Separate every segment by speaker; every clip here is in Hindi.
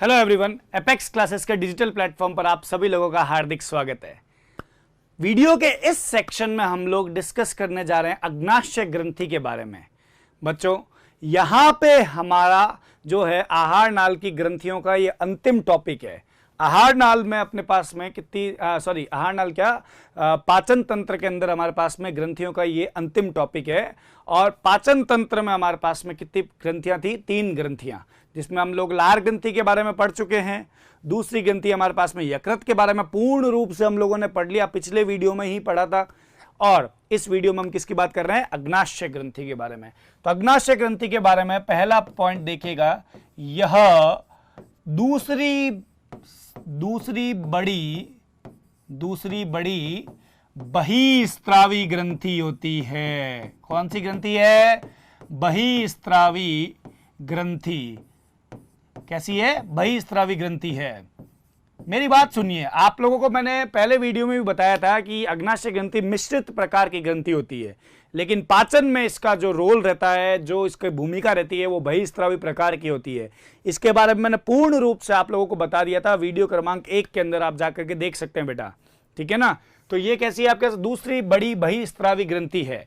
Speaker 1: हेलो एवरीवन, एपेक्स क्लासेस के डिजिटल प्लेटफॉर्म पर आप सभी लोगों का हार्दिक स्वागत है। वीडियो के इस सेक्शन में हम लोग डिस्कस करने जा रहे हैं अग्नाशय ग्रंथि के बारे में। बच्चों, यहां पे हमारा जो है आहार नाल की ग्रंथियों का ये अंतिम टॉपिक है। आहार नाल में अपने पास में आहार नाल क्या, पाचन तंत्र के अंदर हमारे पास में ग्रंथियों का ये अंतिम टॉपिक है। और पाचन तंत्र में हमारे पास में कितनी ग्रंथियां थी? 3 ग्रंथियां, जिसमें हम लोग लार ग्रंथि के बारे में पढ़ चुके हैं। दूसरी ग्रंथि हमारे पास में यकृत के बारे में पूर्ण रूप से हम लोगों ने पढ़ लिया, पिछले वीडियो में ही पढ़ा था। और इस वीडियो में हम किसकी बात कर रहे हैं? अग्नाशय ग्रंथि के बारे में। तो अग्नाशय ग्रंथि के बारे में पहला पॉइंट देखिएगा, यह दूसरी बड़ी बहिस्त्रावी ग्रंथि होती है। कौन सी ग्रंथि है? बहिस्त्रावी ग्रंथि। कैसी है? बहिस्त्रावी ग्रंथि है। मेरी बात सुनिए, आप लोगों को मैंने पहले वीडियो में भी बताया था कि अग्नाशय ग्रंथि मिश्रित प्रकार की ग्रंथि होती है, लेकिन पाचन में इसका जो रोल रहता है, जो इसकी भूमिका रहती है, वो बहिस्त्रावी प्रकार की होती है। इसके बारे में मैंने पूर्ण रूप से आप लोगों को बता दिया था, वीडियो क्रमांक 1 के अंदर आप जाकर के देख सकते हैं बेटा, ठीक है ना। तो ये कैसी है? आपके दूसरी बड़ी बहिस्त्रावी ग्रंथि है।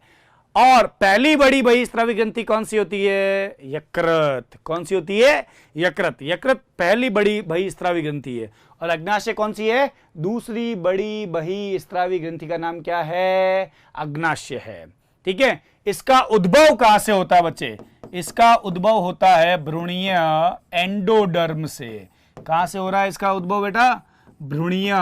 Speaker 1: और पहली बड़ी बहिस्त्रावी ग्रंथि कौन सी होती है? यकृत। कौन सी होती है? यकृत। यकृत पहली बड़ी बहिस्त्रावी ग्रंथि है। और अग्नाशय कौन सी है? दूसरी बड़ी बहिस्त्रावी ग्रंथि का नाम क्या है? अग्नाशय है। ठीक है। इसका उद्भव कहां से होता है बच्चे? इसका उद्भव होता है भ्रूणीय एंडोडर्म से। कहां से हो रहा है इसका उद्भव बेटा? भ्रूणीय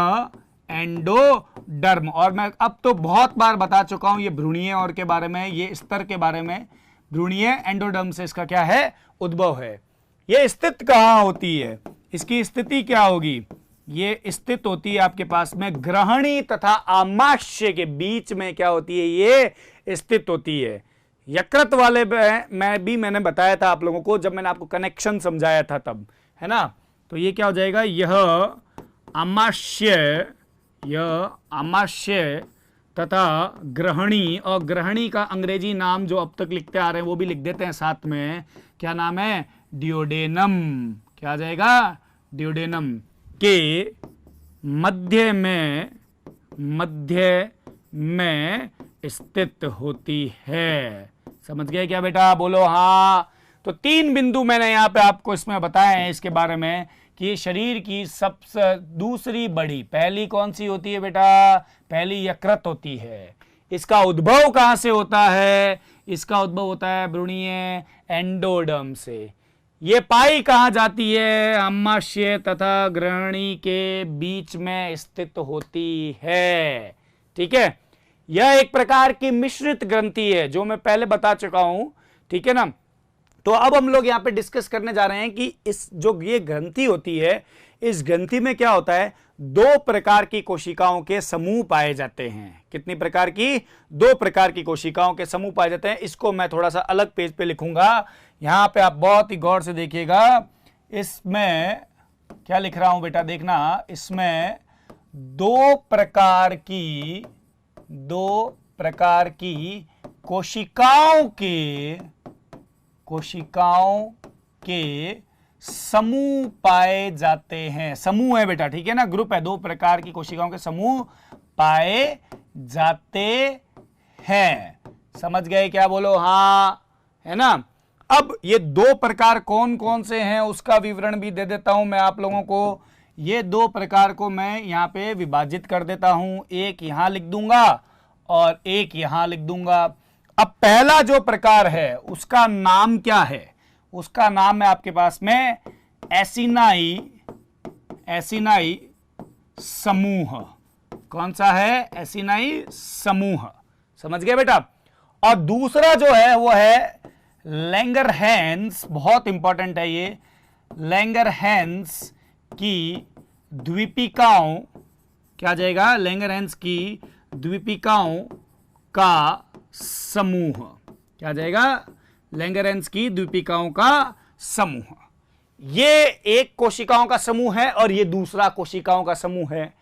Speaker 1: एंडोडर्म। और मैं अब तो बहुत बार बता चुका हूं ये भ्रूणीय और के बारे में, ये स्तर के बारे में। भ्रूणीय एंडोडर्म से इसका क्या है? उद्भव है। ये स्थित कहां होती है? इसकी स्थिति क्या होगी? ये स्थित होती है आपके पास में ग्रहणी तथा आमाशय के बीच में। क्या होती है? ये स्थित होती है। यकृत वाले मैंने बताया था आप लोगों को, जब मैंने आपको कनेक्शन समझाया था तब, है ना। तो ये क्या हो जाएगा? यह आमाशय तथा ग्रहणी। और ग्रहणी का अंग्रेजी नाम जो अब तक लिखते आ रहे हैं वो भी लिख देते हैं साथ में। क्या नाम है? डियोडेनम। क्या आ जाएगा? डियोडेनम के मध्य में स्थित होती है। समझ गए क्या बेटा? बोलो हाँ। तो 3 बिंदु मैंने यहां पे आपको इसमें बताए हैं इसके बारे में कि शरीर की सबसे दूसरी बड़ी, पहली कौन सी होती है बेटा? पहली यकृत होती है। इसका उद्भव कहां से होता है? इसका उद्भव होता है भ्रूणीय एंडोडर्म से। ये पाई कहां जाती है? आमाशय तथा ग्रहणी के बीच में स्थित होती है। ठीक है। यह एक प्रकार की मिश्रित ग्रंथि है, जो मैं पहले बता चुका हूं, ठीक है ना। तो अब हम लोग यहां पे डिस्कस करने जा रहे हैं कि इस जो ये ग्रंथि होती है, इस ग्रंथि में क्या होता है? 2 प्रकार की कोशिकाओं के समूह पाए जाते हैं। कितनी प्रकार की? 2 प्रकार की कोशिकाओं के समूह पाए जाते हैं। इसको मैं थोड़ा सा अलग पेज पे लिखूंगा, यहां पे आप बहुत ही गौर से देखिएगा। इसमें क्या लिख रहा हूं बेटा? देखना, इसमें 2 प्रकार की कोशिकाओं के समूह पाए जाते हैं। समूह है बेटा, ठीक है ना, ग्रुप है। 2 प्रकार की कोशिकाओं के समूह पाए जाते हैं। समझ गए क्या? बोलो हाँ, है ना। अब ये 2 प्रकार कौन कौन से हैं उसका विवरण भी दे देता हूं मैं आप लोगों को। ये 2 प्रकार को मैं यहां पे विभाजित कर देता हूं, एक यहां लिख दूंगा और एक यहां लिख दूंगा। अब पहला जो प्रकार है उसका नाम क्या है? उसका नाम है आपके पास में एसिनाई समूह। कौन सा है? एसिनाई समूह। समझ गए बेटा। और दूसरा जो है वो है लैंगरहैंस। बहुत इंपॉर्टेंट है ये। लैंगरहैंस की द्वीपिकाओं। क्या जाएगा? लैंगरहैंस की द्वीपिकाओं का समूह। क्या जाएगा? लैंगरहैंस की द्वीपिकाओं का समूह। ये एक कोशिकाओं का समूह है और ये दूसरा कोशिकाओं का समूह है।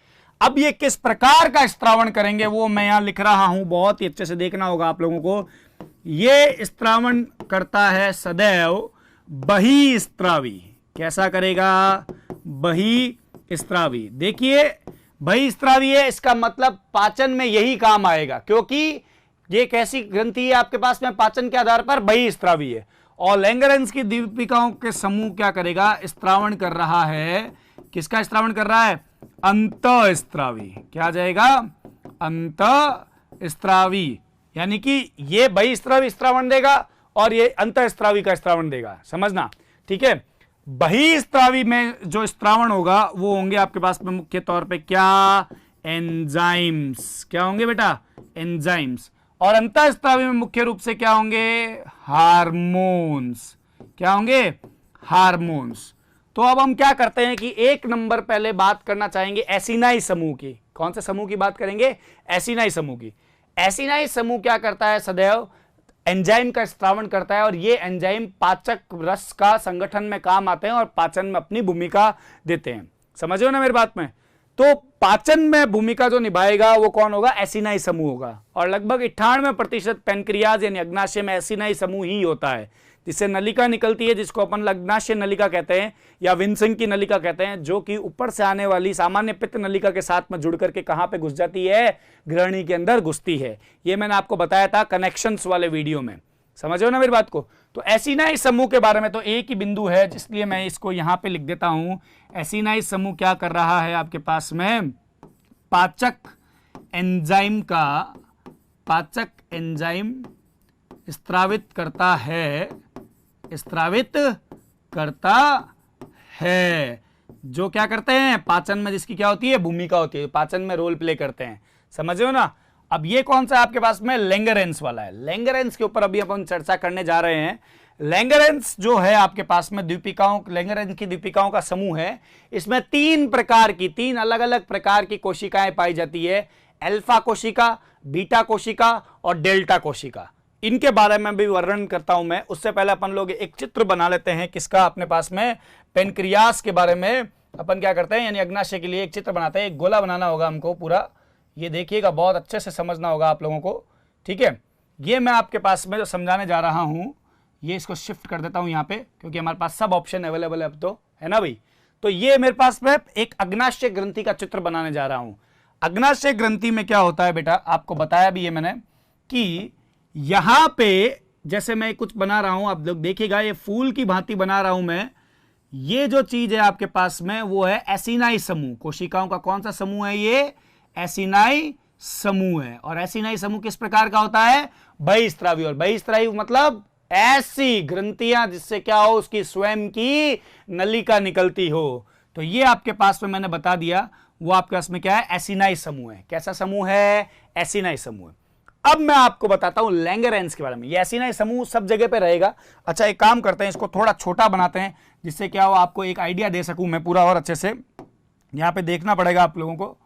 Speaker 1: अब ये किस प्रकार का स्त्रावण करेंगे वो मैं यहां लिख रहा हूं, बहुत ही अच्छे से देखना होगा आप लोगों को। ये स्त्रावण करता है सदैव बहिस्त्रावी। कैसा करेगा? बहिस्त्रावी। देखिए बहिस्त्रावी है, इसका मतलब पाचन में यही काम आएगा, क्योंकि ये कैसी ग्रंथि है आपके पास में पाचन के आधार पर बहिस्त्रावी है। और लैंगरेंस की दीपिकाओं के समूह क्या करेगा? स्त्रावण कर रहा है। किसका स्त्रावण कर रहा है? अंतःस्त्रावी। क्या आ जाएगा? अंतःस्त्रावी। यानी कि ये बहिस्त्रावी स्त्रावण देगा और ये अंतःस्त्रावी का स्त्रावण देगा, समझना, ठीक है। बहिस्त्रावी में जो स्त्रावण होगा वो होंगे आपके पास में मुख्य तौर पे क्या? एंजाइम्स। क्या होंगे बेटा? एंजाइम्स। और अंतःस्त्रावी में मुख्य रूप से क्या होंगे? हार्मोन्स। क्या होंगे? हार्मोन्स। तो अब हम क्या करते हैं कि एक नंबर पहले बात करना चाहेंगे एसिनाई समूह की। कौन से समूह की बात करेंगे? एसिनाई समूह की। एसिनाई समूह क्या करता है? सदैव एंजाइम का स्त्रावण करता है, और ये एंजाइम पाचक रस का संगठन में काम आते हैं और पाचन में अपनी भूमिका देते हैं। समझ हो ना मेरी बात में? तो पाचन में भूमिका जो निभाएगा वो कौन होगा? एसिनाई समूह होगा। और लगभग 98% पैनक्रियाज यानी अग्नाशय में एसिनाई समूह ही होता है, जिससे नलिका निकलती है, जिसको अपन अग्नाशय नलिका कहते हैं या विन्सेंट की नलिका कहते हैं, जो कि ऊपर से आने वाली सामान्य पित्त नलिका के साथ में जुड़ करके कहां पे घुस जाती है? ग्रहणी के अंदर घुसती है। ये मैंने आपको बताया था कनेक्शंस वाले वीडियो में। समझो ना मेरी बात को? तो एसिनाई समूह के बारे में तो एक ही बिंदु है, इसलिए मैं इसको यहां पे लिख देता हूं। एसिनाई समूह क्या कर रहा है आपके पास में? पाचक एंजाइम स्त्रावित करता है, स्त्रावित करता है। जो क्या करते हैं? पाचन में जिसकी क्या होती है? भूमिका होती है, पाचन में रोल प्ले करते हैं। समझ हो ना? अब ये कौन सा आपके पास में? लैंगरेंस वाला है। लैंगरेंस के ऊपर अभी अपन चर्चा करने जा रहे हैं। लैंगरेंस जो है आपके पास में द्वीपिकाओं, लैंगरेंस की द्वीपिकाओं का समूह है। इसमें तीन अलग अलग प्रकार की कोशिकाएं पाई जाती है। अल्फा कोशिका, बीटा कोशिका और डेल्टा कोशिका। इनके बारे में भी वर्णन करता हूं मैं। उससे पहले अपन लोग एक चित्र बना लेते हैं। किसका? अपने पास में पेनक्रियास के बारे में अपन क्या करते हैं, यानी अग्नाशय के लिए एक चित्र बनाते हैं। एक गोला बनाना होगा हमको पूरा। ये देखिएगा, बहुत अच्छे से समझना होगा आप लोगों को, ठीक है। ये मैं आपके पास में जो समझाने जा रहा हूं, ये इसको शिफ्ट कर देता हूं यहाँ पे, क्योंकि हमारे पास सब ऑप्शन अवेलेबल है अब तो, है ना भाई। तो ये मेरे पास में एक अग्नाशय ग्रंथि का चित्र बनाने जा रहा हूं। अग्नाशय ग्रंथि में क्या होता है बेटा? आपको बताया भी है मैंने कि यहां पे जैसे मैं कुछ बना रहा हूं, आप लोग देखिएगा, ये फूल की भांति बना रहा हूं मैं। ये जो चीज है आपके पास में वो है एसिनाई समूह। कोशिकाओं का कौन सा समूह है? ये एसिनाई समूह है। और एसिनाई समूह किस प्रकार का होता है? बहिस्त्रावी। और बहिस्त्रावी मतलब ऐसी ग्रंथियां जिससे क्या हो? उसकी स्वयं की नलिका निकलती हो। तो ये आपके पास में मैंने बता दिया, वो आपके पास में क्या है? एसिनाई समूह है। कैसा समूह है? एसिनाई समूह। अब मैं आपको बताता हूं लैंगरेंस के बारे में। ये एसिनाई समूह सब जगह पे रहेगा। अच्छा, एक काम करते हैं, इसको थोड़ा छोटा बनाते हैं, जिससे क्या हो आपको एक आइडिया दे सकूं मैं पूरा और अच्छे से। यहां पे देखना पड़ेगा आप लोगों को,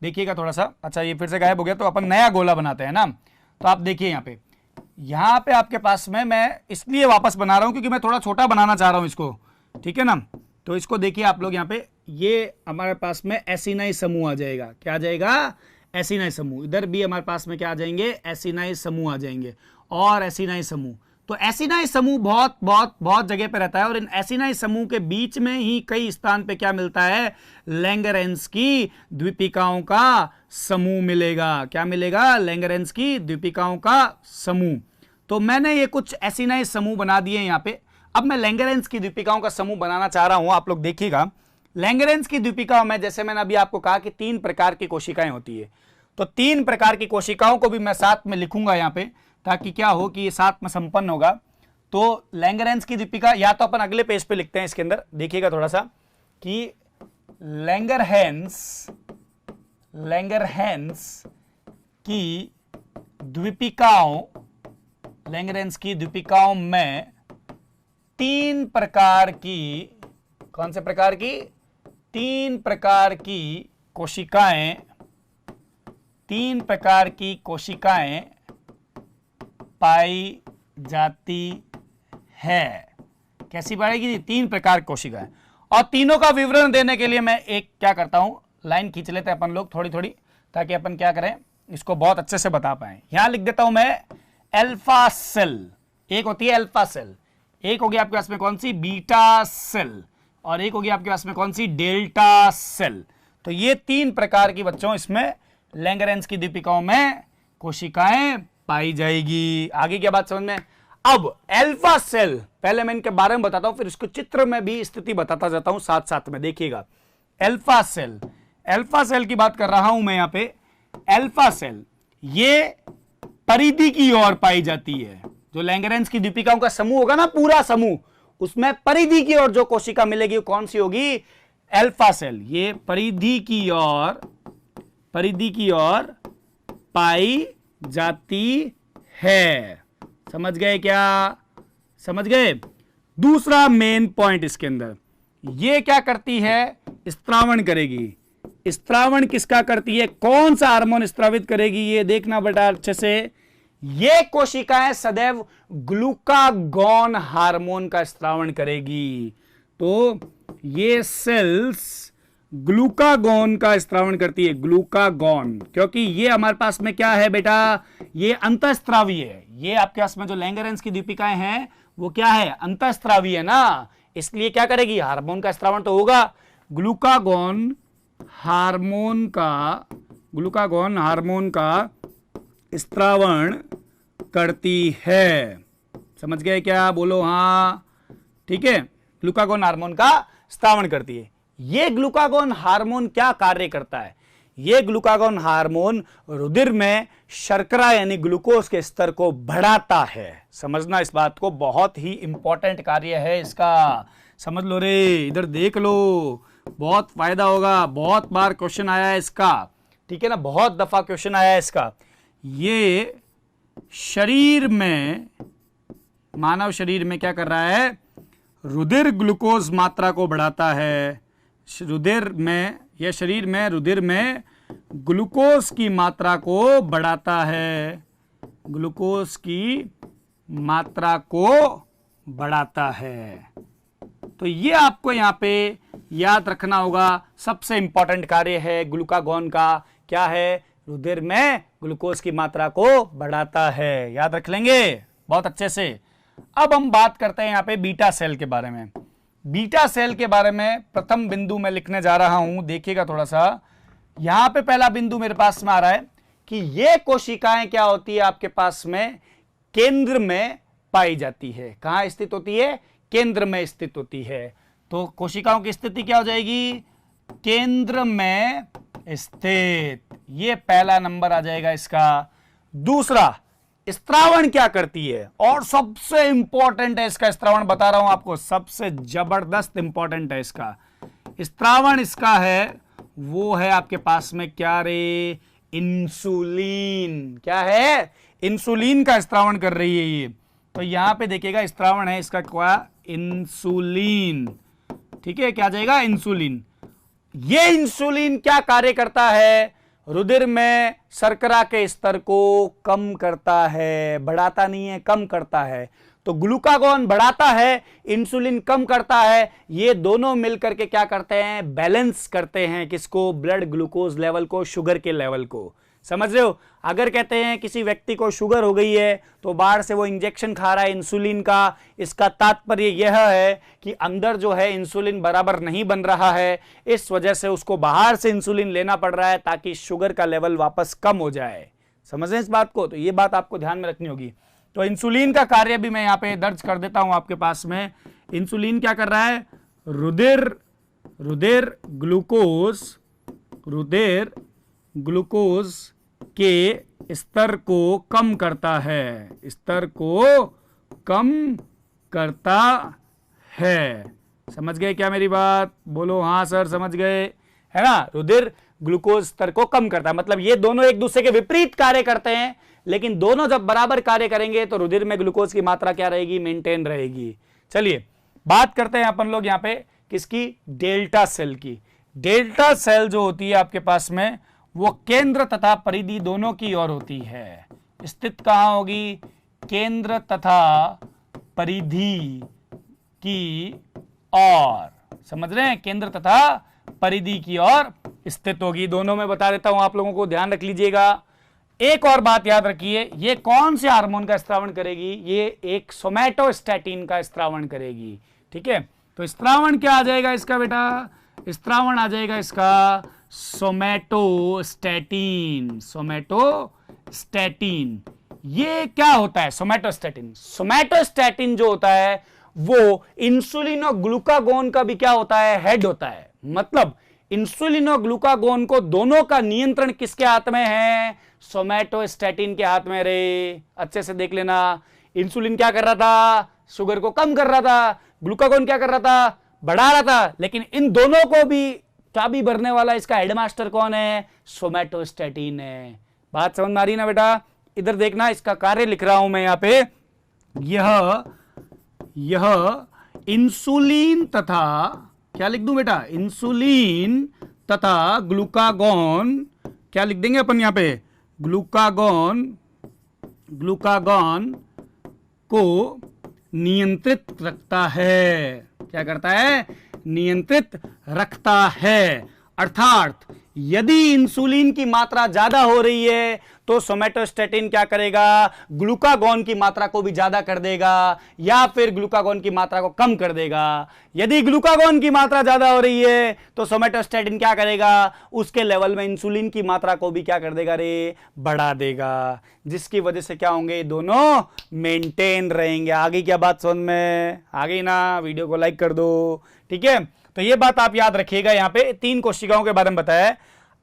Speaker 1: देखिएगा थोड़ा सा। अच्छा, ये फिर से गायब हो गया, तो अपन नया गोला बनाते हैं ना। तो आप देखिए यहाँ पे आपके पास में मैं इसलिए वापस बना रहा हूं क्योंकि मैं थोड़ा छोटा बनाना चाह रहा हूं इसको, ठीक है ना। तो इसको देखिए आप लोग यहाँ पे, ये हमारे पास में एसिनाई समूह आ जाएगा। क्या आ जाएगा? एसिनाई समूह। इधर भी हमारे पास में क्या आ जाएंगे? एसिनाई समूह आ जाएंगे और एसिनाई समूह। तो एसिनाई समूह बहुत बहुत बहुत जगह पे रहता है, और इन एसिनाई समूह के बीच में ही कई स्थान पे क्या मिलता है? लैंगरेंस की द्वीपिकाओं का समूह मिलेगा। क्या मिलेगा? लैंगरेंस की द्वीपिकाओं का समूह। तो मैंने ये कुछ एसिनाई समूह बना दिए यहाँ पे। अब मैं लैंगरेंस की द्वीपिकाओं का समूह बनाना चाह रहा हूं। आप लोग देखिएगा, लैंगरेंस की द्वीपिकाओं में जैसे मैंने अभी आपको कहा कि 3 प्रकार की कोशिकाएं होती है, तो 3 प्रकार की कोशिकाओं को भी मैं साथ में लिखूंगा यहाँ पे, ताकि क्या हो कि ये साथ में संपन्न होगा। तो लैंगरेंस की द्वीपिका, या तो अपन अगले पेज पे लिखते हैं इसके अंदर, देखिएगा थोड़ा सा कि लैंगरहेंस की द्वीपिकाओं, लैंगरेंस की द्वीपिकाओं में 3 प्रकार की, कौन से प्रकार की? 3 प्रकार की कोशिकाएं, 3 प्रकार की कोशिकाएं पाई जाती है। कैसी पाएगी? 3 प्रकार की कोशिकाएं। और तीनों का विवरण देने के लिए मैं एक क्या करता हूं, लाइन खींच लेते हैं अपन लोग थोड़ी थोड़ी, ताकि अपन क्या करें, इसको बहुत अच्छे से बता पाए। यहां लिख देता हूं मैं अल्फा सेल। एक होती है अल्फा सेल, एक होगी आपके पास में कौन सी, बीटा सेल, और एक होगी आपके पास में कौन सी, डेल्टा सेल। तो ये 3 प्रकार की बच्चों इसमें लैंगरेंज की दीपिकाओं में कोशिकाएं पाई जाएगी। आगे क्या बात समझ में। अब अल्फा सेल, पहले मैं इनके बारे में बताता हूं, फिर इसको चित्र में भी स्थिति बताता जाता हूं साथ साथ में, देखिएगा। अल्फा सेल, अल्फा सेल की बात कर रहा हूं मैं यहां पे। अल्फा सेल ये परिधि की ओर पाई जाती है। जो लैंगरेंज की दीपिकाओं का समूह होगा ना, पूरा समूह, उसमें परिधि की ओर जो कोशिका मिलेगी वो कौन सी होगी, अल्फा सेल। ये परिधि की ओर पाई जाती है। समझ गए क्या, समझ गए। दूसरा मेन पॉइंट इसके अंदर, ये क्या करती है, स्त्रावण करेगी। स्त्रावण किसका करती है, कौन सा हार्मोन स्त्रावित करेगी, ये देखना बेटा अच्छे से। ये कोशिकाएं सदैव ग्लूकागॉन हार्मोन का स्त्रावण करेगी। तो ये सेल्स ग्लूकागॉन का स्त्रावण करती है, ग्लूकागॉन, क्योंकि ये हमारे पास में क्या है बेटा, ये अंतःस्त्रावी है। ये आपके पास में जो लैंगरेंज की दीपिकाएं हैं वो क्या है, अंतःस्त्रावी है ना, इसलिए क्या करेगी, हार्मोन का स्त्रावण तो होगा। ग्लूकागॉन हार्मोन का स्त्रावण करती है। समझ गए क्या, बोलो हाँ, ठीक है। ग्लूकागॉन हार्मोन का स्त्रावण करती है। ये ग्लूकागॉन हार्मोन क्या कार्य करता है, ये ग्लूकागॉन हार्मोन रुधिर में शर्करा यानी ग्लूकोज के स्तर को बढ़ाता है। समझना इस बात को, बहुत ही इंपॉर्टेंट कार्य है इसका, समझ लो रे, इधर देख लो, बहुत फायदा होगा। बहुत बार क्वेश्चन आया है इसका, ठीक है ना, बहुत दफा क्वेश्चन आया है इसका। ये शरीर में, मानव शरीर में क्या कर रहा है, रुधिर ग्लूकोज मात्रा को बढ़ाता है। रुधिर में, यह शरीर में रुधिर में ग्लूकोज की मात्रा को बढ़ाता है, ग्लूकोज की मात्रा को बढ़ाता है। तो ये आपको यहां पे याद रखना होगा, सबसे इंपॉर्टेंट कार्य है ग्लूकागॉन का, क्या है, रुधिर में ग्लूकोज की मात्रा को बढ़ाता है। याद रख लेंगे बहुत अच्छे से। अब हम बात करते हैं यहां पे बीटा सेल के बारे में। बीटा सेल के बारे में प्रथम बिंदु में लिखने जा रहा हूं, देखिएगा थोड़ा सा। यहां पे पहला बिंदु मेरे पास में आ रहा है कि ये कोशिकाएं क्या होती है आपके पास में, केंद्र में पाई जाती है। कहां स्थित होती है, केंद्र में स्थित होती है। तो कोशिकाओं की स्थिति क्या हो जाएगी, केंद्र में स्थित। ये पहला नंबर आ जाएगा इसका। दूसरा, स्त्रावण क्या करती है, और सबसे इंपॉर्टेंट है इसका स्त्रावण, बता रहा हूं आपको, सबसे जबरदस्त इंपॉर्टेंट है इसका स्त्रावण। इसका है वो है आपके पास में क्या रे, इंसुलिन। क्या है, इंसुलिन का स्त्रावण कर रही है ये। तो यहां पे देखिएगा स्त्रावण है इसका क्या, इंसुलिन, ठीक है, क्या जाएगा, इंसुलिन। ये इंसुलिन क्या कार्य करता है, रुधिर में शर्करा के स्तर को कम करता है, बढ़ाता नहीं है, कम करता है। तो ग्लूकागॉन बढ़ाता है, इंसुलिन कम करता है, ये दोनों मिलकर के क्या करते हैं, बैलेंस करते हैं किसको, ब्लड ग्लूकोज लेवल को, शुगर के लेवल को। समझ रहे हो, अगर कहते हैं किसी व्यक्ति को शुगर हो गई है तो बाहर से वो इंजेक्शन खा रहा है इंसुलिन का, इसका तात्पर्य यह है कि अंदर जो है इंसुलिन बराबर नहीं बन रहा है, इस वजह से उसको बाहर से इंसुलिन लेना पड़ रहा है ताकि शुगर का लेवल वापस कम हो जाए। समझ रहे हैं इस बात को, तो ये बात आपको ध्यान में रखनी होगी। तो इंसुलिन का कार्य भी मैं यहां पे दर्ज कर देता हूं आपके पास में। इंसुलिन क्या कर रहा है, रुधिर ग्लूकोज के स्तर को कम करता है, स्तर को कम करता है। समझ गए क्या मेरी बात, बोलो हाँ सर समझ गए, है ना। रुधिर ग्लूकोज स्तर को कम करता है, मतलब ये दोनों एक दूसरे के विपरीत कार्य करते हैं, लेकिन दोनों जब बराबर कार्य करेंगे तो रुधिर में ग्लूकोज की मात्रा क्या रहेगी, मेंटेन रहेगी। चलिए बात करते हैं अपन लोग यहां पे किसकी, डेल्टा सेल की। डेल्टा सेल जो होती है आपके पास में, वो केंद्र तथा परिधि दोनों की ओर होती है। स्थित कहां होगी, केंद्र तथा परिधि की ओर। समझ रहे हैं, केंद्र तथा परिधि की ओर स्थित होगी। दोनों में बता देता हूं आप लोगों को, ध्यान रख लीजिएगा। एक और बात याद रखिए, ये कौन से हार्मोन का स्त्रावण करेगी? ये एक सोमैटोस्टैटिन का स्त्रावण करेगी। ठीक है, तो स्त्रावण क्या आ जाएगा इसका बेटा? स्त्रावण आ जाएगा इसका सोमैटोस्टैटिन। सोमैटोस्टैटिन ये क्या होता है? सोमैटोस्टैटिन, सोमैटोस्टैटिन जो होता है वो इंसुलिन और ग्लूकागोन का भी क्या होता है? हेड होता है। मतलब इंसुलिन और ग्लूकागोन को दोनों का नियंत्रण किसके हाथ में है? सोमैटोस्टैटिन के हाथ में रे। अच्छे से देख लेना, इंसुलिन क्या कर रहा था? शुगर को कम कर रहा था। ग्लूकागोन क्या कर रहा था? बढ़ा रहा था। लेकिन इन दोनों को भी चाबी भरने वाला इसका हेडमास्टर कौन है? सोमैटोस्टैटिन है। बात समझ में आ रही ना बेटा? इधर देखना, इसका कार्य लिख रहा हूं मैं यहां पे। यह इंसुलिन तथा, क्या लिख दूं बेटा? इंसुलिन तथा ग्लूकागॉन, क्या लिख देंगे अपन यहां पे? ग्लूकागॉन को नियंत्रित रखता है। क्या करता है? नियंत्रित रखता है। अर्थात यदि इंसुलिन की मात्रा ज्यादा हो रही है तो सोमैटोस्टैटिन क्या करेगा? ग्लूकागॉन की मात्रा को भी ज्यादा कर देगा या फिर ग्लूकागॉन की मात्रा को कम कर देगा। यदि ग्लूकागॉन की मात्रा ज्यादा हो रही है तो सोमैटोस्टैटिन क्या करेगा? उसके लेवल में इंसुलिन की मात्रा को भी क्या कर देगा रे? बढ़ा देगा, जिसकी वजह से क्या होंगे? दोनों मेंटेन रहेंगे। आगे क्या बात समझ में आ गई ना? वीडियो को लाइक कर दो। ठीक है, तो ये बात आप याद रखिएगा। यहां पे 3 कोशिकाओं के बारे में बताया।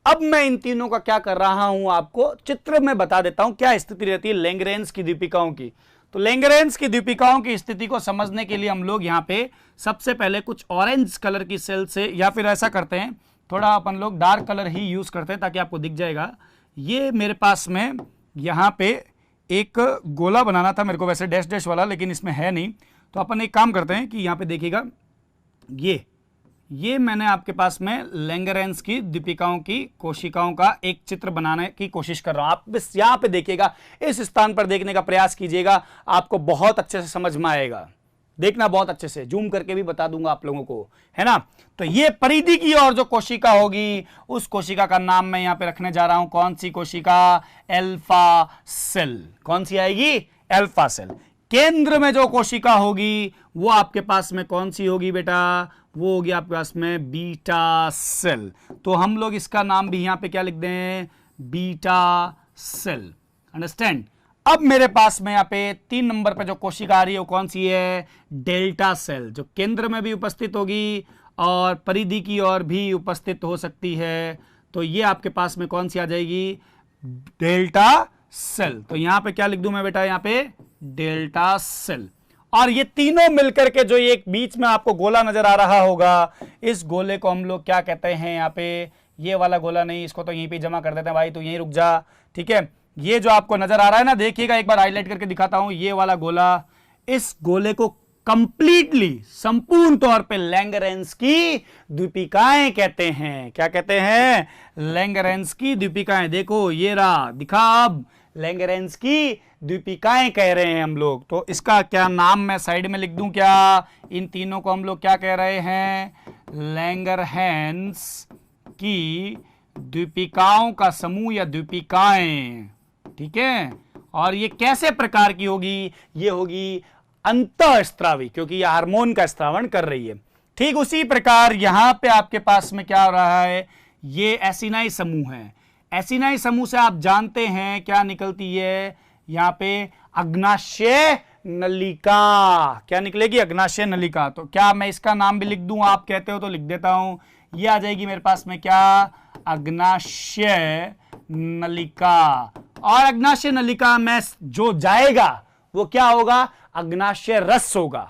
Speaker 1: अब मैं इन तीनों का क्या कर रहा हूं आपको चित्र में बता देता हूं क्या स्थिति रहती है लैंगरेंज की दीपिकाओं की। तो लैंगरेंज की दीपिकाओं की स्थिति को समझने के लिए हम लोग यहां पे सबसे पहले कुछ ऑरेंज कलर की सेल से, या फिर ऐसा करते हैं थोड़ा अपन लोग डार्क कलर ही यूज करते हैं ताकि आपको दिख जाएगा। ये मेरे पास में यहां पे एक गोला बनाना था मेरे को, वैसे डैश डैश वाला, लेकिन इसमें है नहीं। तो अपन एक काम करते हैं कि यहां पे देखिएगा, ये मैंने आपके पास में लैंगरेंज की दीपिकाओं की कोशिकाओं का एक चित्र बनाने की कोशिश कर रहा हूं। आप बस यहां पे देखिएगा, इस स्थान पर देखने का प्रयास कीजिएगा, आपको बहुत अच्छे से समझ में आएगा। देखना बहुत अच्छे से, जूम करके भी बता दूंगा आप लोगों को, है ना। तो ये परिधि की ओर जो कोशिका होगी उस कोशिका का नाम मैं यहां पे रखने जा रहा हूं। कौन सी कोशिका? Alpha cell. कौन सी आएगी? Alpha cell. केंद्र में जो कोशिका होगी वो आपके पास में कौन सी होगी बेटा? वो होगी आपके पास में बीटा सेल। तो हम लोग इसका नाम भी यहां पे क्या लिख दें? Beta cell. अंडरस्टैंड? अब मेरे पास में यहां पे 3 नंबर पे जो कोशिका आ रही है वो कौन सी है? डेल्टा सेल, जो केंद्र में भी उपस्थित होगी और परिधि की ओर भी उपस्थित हो सकती है। तो ये आपके पास में कौन सी आ जाएगी? Delta cell. तो यहां पे क्या लिख दूं मैं बेटा? यहां पे डेल्टा सेल। और ये तीनों मिलकर के जो एक बीच में आपको गोला नजर आ रहा होगा, इस गोले को हम लोग क्या कहते हैं? यहाँ पे ये वाला गोला नहीं, इसको तो यहीं पे जमा कर देते हैं भाई, तो यहीं रुक जा। ठीक है, ये जो आपको नजर आ रहा है ना, देखिएगा एक बार हाईलाइट करके दिखाता हूं, ये वाला गोला, इस गोले को कंप्लीटली संपूर्ण तौर पे लैंगरेंज की द्वीपिकाएं कहते हैं। क्या कहते हैं? लैंगरेंज की द्वीपिकाएं। देखो ये रहा, दिखा अब, लैंगरेंज की द्वीपिकाएं कह रहे हैं हम लोग। तो इसका क्या नाम मैं साइड में लिख दूं क्या? इन तीनों को हम लोग क्या कह रहे हैं? लैंगरहेंस की द्वीपिकाओं का समूह या द्वीपिकाएं। ठीक है, और ये कैसे प्रकार की होगी? ये होगी अंतःस्त्रावी, क्योंकि ये हार्मोन का स्त्रावण कर रही है। ठीक उसी प्रकार यहां पे आपके पास में क्या हो रहा है? ये एसिनाई समूह है। एसिनाई समूह से आप जानते हैं क्या निकलती है? यहां पे अग्नाशय नलिका। क्या निकलेगी? अग्नाशय नलिका। तो क्या मैं इसका नाम भी लिख दूं? आप कहते हो तो लिख देता हूं। ये आ जाएगी मेरे पास में क्या? अग्नाशय नलिका। और अग्नाशय नलिका में जो जाएगा वो क्या होगा? अग्नाशय रस होगा।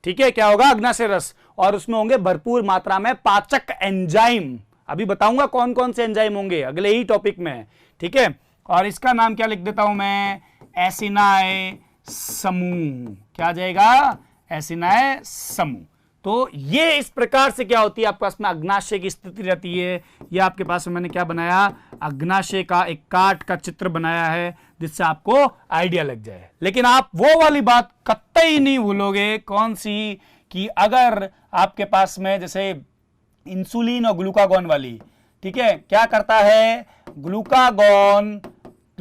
Speaker 1: ठीक है, क्या होगा? अग्नाशय रस। और उसमें होंगे भरपूर मात्रा में पाचक एंजाइम। अभी बताऊंगा कौन कौन से एंजाइम होंगे अगले ही टॉपिक में। ठीक है, और इसका नाम क्या लिख देता हूं मैं? एसिनाई समूह। क्या आ जाएगा? एसिनाई समूह। तो ये इस प्रकार से क्या होती है आपके पास में अग्नाशय की स्थिति रहती है। ये आपके पास में मैंने क्या बनाया? अग्नाशय का एक काट का चित्र बनाया है जिससे आपको आइडिया लग जाए। लेकिन आप वो वाली बात कतई नहीं भूलोगे। कौन सी? कि अगर आपके पास में जैसे इंसुलिन और ग्लूकागॉन वाली, ठीक है, क्या करता है? ग्लूकागॉन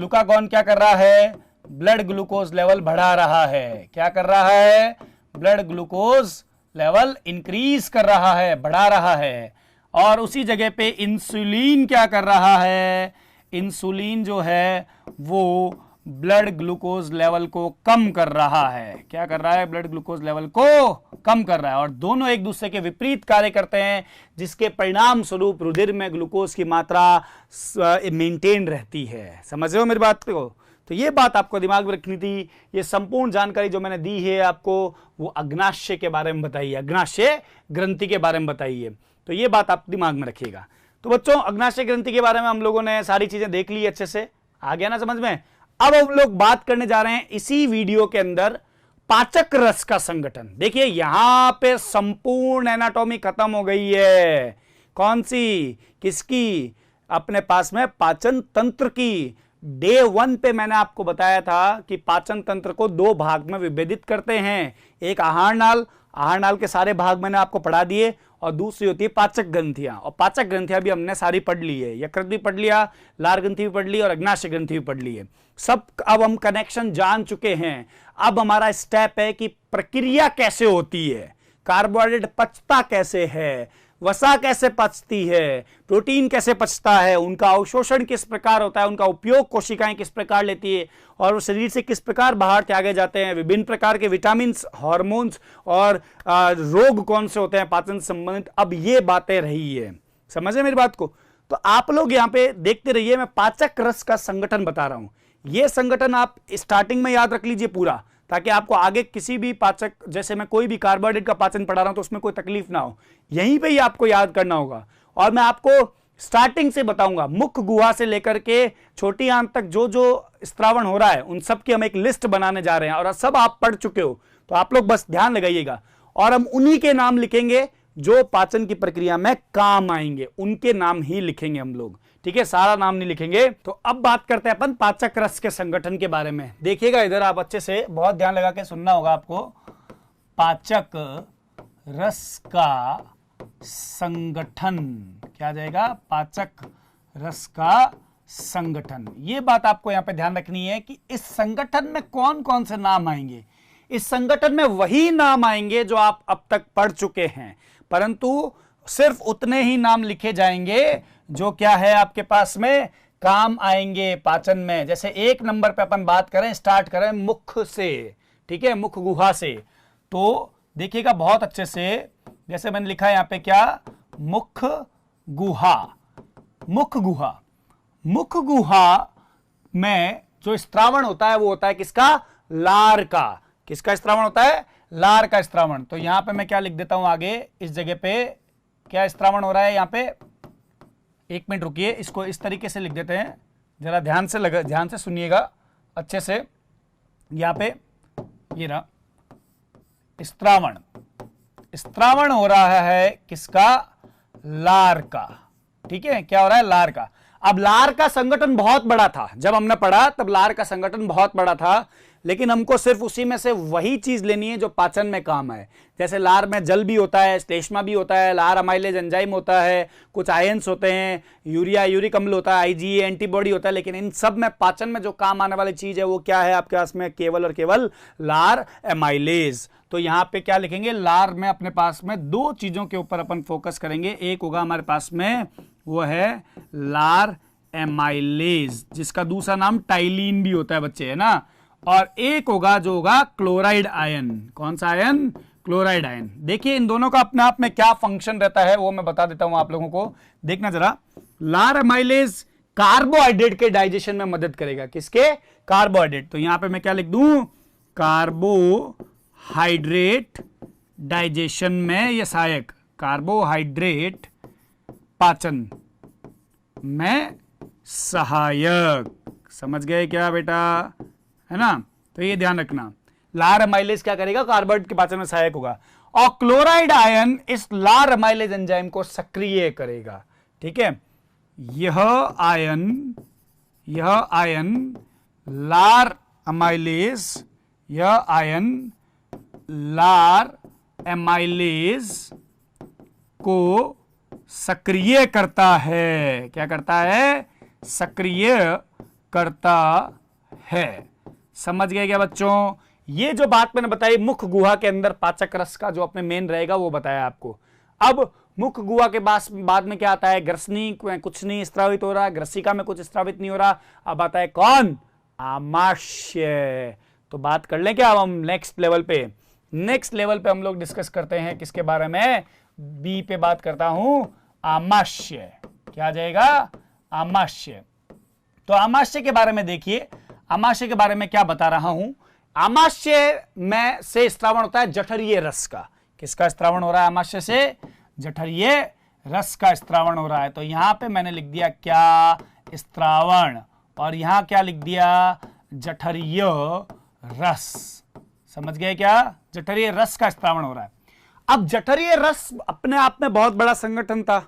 Speaker 1: ग्लूकागॉन क्या कर रहा है, ब्लड ग्लूकोज लेवल बढ़ा रहा है। क्या कर रहा है, ब्लड ग्लूकोज लेवल इंक्रीज कर रहा है, बढ़ा रहा है। और उसी जगह पे इंसुलिन क्या कर रहा है, इंसुलिन जो है वो ब्लड ग्लूकोज लेवल को कम कर रहा है। क्या कर रहा है, ब्लड ग्लूकोज लेवल को कम कर रहा है। और दोनों एक दूसरे के विपरीत कार्य करते हैं, जिसके परिणाम स्वरूप रुधिर में ग्लूकोज की मात्रा मेंटेन रहती है। समझ रहे हो मेरी बात को? तो ये बात आपको दिमाग में रखनी थी। ये संपूर्ण जानकारी जो मैंने दी है आपको, वो अग्नाशय के बारे में बताइए, अग्नाशय ग्रंथि के बारे में बताइए। तो ये बात आप दिमाग में रखिएगा। तो बच्चों, अग्नाशय ग्रंथि के बारे में हम लोगों ने सारी चीजें देख ली अच्छे से, आ गया ना समझ में। अब हम लोग बात करने जा रहे हैं इसी वीडियो के अंदर पाचक रस का संगठन। देखिए यहां पे संपूर्ण एनाटॉमी खत्म हो गई है। कौन सी, किसकी, अपने पास में पाचन तंत्र की। डे 1 पे मैंने आपको बताया था कि पाचन तंत्र को 2 भाग में विभेदित करते हैं। एक आहार नाल, आहार नाल के सारे भाग मैंने आपको पढ़ा दिए, और दूसरी होती है पाचक ग्रंथियां। और पाचक ग्रंथियां भी हमने सारी पढ़ ली है, यकृत भी पढ़ लिया, लार ग्रंथि भी पढ़ ली और अग्नाशय ग्रंथि भी पढ़ ली है। सब अब हम कनेक्शन जान चुके हैं। अब हमारा स्टेप है कि प्रक्रिया कैसे होती है, कार्बोहाइड्रेट पचता कैसे है, वसा कैसे पचती है, प्रोटीन कैसे पचता है, उनका अवशोषण किस प्रकार होता है, उनका उपयोग कोशिकाएं किस प्रकार लेती है, और वो शरीर से किस प्रकार बाहर त्यागे जाते हैं, विभिन्न प्रकार के विटामिन, हार्मोन्स और रोग कौन से होते हैं पाचन संबंधित। अब ये बातें रही है, समझे मेरी बात को? तो आप लोग यहाँ पे देखते रहिए, मैं पाचक रस का संगठन बता रहा हूं। ये संगठन आप स्टार्टिंग में याद रख लीजिए पूरा, ताकि आपको आगे किसी भी पाचक, जैसे मैं कोई भी कार्बोहाइड्रेट का पाचन पढ़ा रहा हूं तो उसमें कोई तकलीफ ना हो, यहीं पे ही आपको याद करना होगा। और मैं आपको स्टार्टिंग से बताऊंगा, मुख्य गुहा से लेकर के छोटी आंत तक जो जो स्त्रावण हो रहा है उन सब की हम एक लिस्ट बनाने जा रहे हैं, और सब आप पढ़ चुके हो, तो आप लोग बस ध्यान लगाइएगा। और हम उन्हीं के नाम लिखेंगे जो पाचन की प्रक्रिया में काम आएंगे, उनके नाम ही लिखेंगे हम लोग, ठीक है, सारा नाम नहीं लिखेंगे। तो अब बात करते हैं अपन पाचक रस के संगठन के बारे में। देखिएगा इधर, आप अच्छे से बहुत ध्यान लगा के सुनना होगा आपको। पाचक रस का संगठन क्या आ जाएगा, पाचक रस का संगठन। ये बात आपको यहां पे ध्यान रखनी है कि इस संगठन में कौन कौन से नाम आएंगे। इस संगठन में वही नाम आएंगे जो आप अब तक पढ़ चुके हैं, परंतु सिर्फ उतने ही नाम लिखे जाएंगे जो क्या है आपके पास में काम आएंगे पाचन में। जैसे 1 नंबर पे अपन बात करें, स्टार्ट करें मुख से, ठीक है, मुख गुहा से। तो देखिएगा बहुत अच्छे से, जैसे मैंने लिखा है यहां पे क्या, मुख गुहा। मुख गुहा, मुख गुहा में जो स्त्रावण होता है वो होता है किसका, लार का। किसका स्त्रावण होता है, लार का स्त्रावण। तो यहां पे मैं क्या लिख देता हूं आगे, इस जगह पे क्या स्त्रावण हो रहा है यहां पे, 1 मिनट रुकिए, इसको इस तरीके से लिख देते हैं, जरा ध्यान से सुनिएगा अच्छे से। यहां पे ये रहा स्त्रावण, स्त्रावण हो रहा है किसका, लार का, ठीक है। क्या हो रहा है, लार का। अब लार का संगठन बहुत बड़ा था, जब हमने पढ़ा तब लार का संगठन बहुत बड़ा था, लेकिन हमको सिर्फ उसी में से वही चीज लेनी है जो पाचन में काम है। जैसे लार में जल भी होता है, श्लेष्मा भी होता है, लार अमाइलेज एंजाइम होता है, कुछ आयंस होते हैं, यूरिया यूरिक अम्ल होता है, आईजीए एंटीबॉडी होता है, लेकिन इन सब में पाचन में जो काम आने वाली चीज है वो क्या है आपके पास में, केवल और केवल लार एमाइलेज। तो यहां पे क्या लिखेंगे, लार में अपने पास में 2 चीजों के ऊपर अपन फोकस करेंगे। एक होगा हमारे पास में वो है लार एमाइलेज, जिसका दूसरा नाम टाइलिन भी होता है बच्चे, है ना। और एक होगा जो होगा क्लोराइड आयन। कौन सा आयन, क्लोराइड आयन। देखिए इन दोनों का अपने आप में क्या फंक्शन रहता है वो मैं बता देता हूं आप लोगों को, देखना जरा। लार एमाइलेज कार्बोहाइड्रेट के डाइजेशन में मदद करेगा, किसके, कार्बोहाइड्रेट। तो यहां पे मैं क्या लिख दूं, कार्बोहाइड्रेट डाइजेशन में ये सहायक, कार्बोहाइड्रेट पाचन में सहायक। समझ गए क्या बेटा, है ना। तो ये ध्यान रखना, लार एमाइलेज क्या करेगा, कार्बोहाइड्रेट के पाचन में सहायक होगा, और क्लोराइड आयन इस लार एमाइलेज एंजाइम को सक्रिय करेगा, ठीक है। यह आयन लार एमाइलेज, यह आयन लार एमाइलेज को सक्रिय करता है। क्या करता है, सक्रिय करता है। समझ गए क्या बच्चों? ये जो बात मैंने बताई मुख गुहा के अंदर पाचक रस का जो अपने मेन रहेगा वो बताया आपको। अब मुख गुहा के बाद में क्या आता है? ग्रसनी में कुछ नहीं स्त्रावित हो रहा, ग्रसिका में कुछ स्त्रावित नहीं हो रहा। अब आता है कौन? आमाशय। तो बात कर लें क्या अब हम नेक्स्ट लेवल पे? नेक्स्ट लेवल पे हम लोग डिस्कस करते हैं किसके बारे में? बी पे बात करता हूं, आमाशय। क्या आ जाएगा? आमाशय। तो आमाशय के बारे में देखिए, आमाशय के बारे में क्या बता रहा हूं। आमाशय में से स्त्रावण होता है जठरीय रस का। किसका स्त्रावण हो रहा है आमाशय से? जठरीय रस का स्त्रावण हो रहा है। तो यहां पे मैंने लिख दिया क्या? स्त्रावण। और यहां क्या लिख दिया? जठरीय रस। समझ गए क्या? जठरीय रस का स्त्रावण हो रहा है। अब जठरीय रस अपने आप में बहुत बड़ा संगठन था,